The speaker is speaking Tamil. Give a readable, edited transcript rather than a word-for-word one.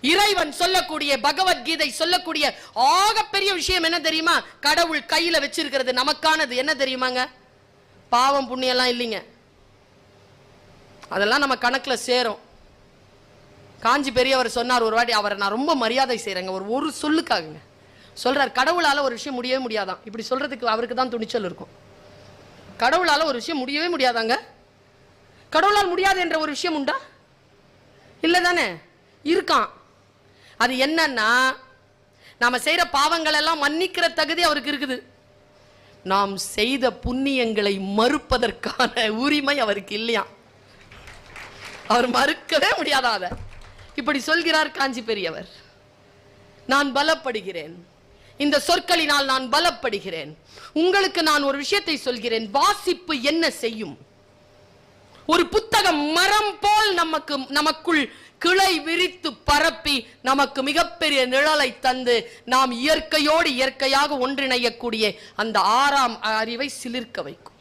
இறைவன் சொல்லக்கூடிய பகவத்கீதை சொல்லக்கூடிய ஆகப்பெரிய விஷயம் என்ன தெரியுமா? கடவுள் கையில வச்சிருக்கிறது நமக்கானது என்ன தெரியுமாங்க? பாவம் புண்ணியம் எல்லாம் இல்லைங்க, அதெல்லாம் நம்ம கணக்குல சேரும். காஞ்சி பெரியவர் சொன்னார் ஒரு வாட்டி, அவரை நான் ரொம்ப மரியாதை செய்யறேங்க, ஒரு சொல்லுக்காக சொல்றார். கடவுளால ஒரு விஷயம் முடியவே முடியாதான். இப்படி சொல்றதுக்கு அவருக்கு தான் துணிச்சல் இருக்கும். கடவுளால ஒரு விஷயம் முடியவே முடியாதாங்க. கடவுளால் முடியாது என்ற ஒரு விஷயம் உண்டா? இல்ல தானே? இருக்கான். அது என்னன்னா, நாம செய்யற பாவங்கள் எல்லாம் மன்னிக்கிற தகுதி அவருக்கு இருக்குது. நாம் செய்த புண்ணியங்களை மறுப்பதற்கான உரிமை அவருக்கு இல்லையா. அவர் மறுக்கவே முடியாத. இப்படி சொல்கிறார் காஞ்சி பெரியவர். நான் பலப்படுகிறேன், இந்த சொற்களினால் நான் பலப்படுகிறேன். உங்களுக்கு நான் ஒரு விஷயத்தை சொல்கிறேன். வாசிப்பு என்ன செய்யும்? ஒரு புத்தகம் மரம் போல் நமக்குள் கிளை விரித்து பரப்பி நமக்கு மிகப்பெரிய நிழலை தந்து நாம் இயற்கையோடு இயற்கையாக ஒன்றிணையக்கூடிய அந்த 6ஆம் அறிவை சிலிர்க்க வைக்கும்.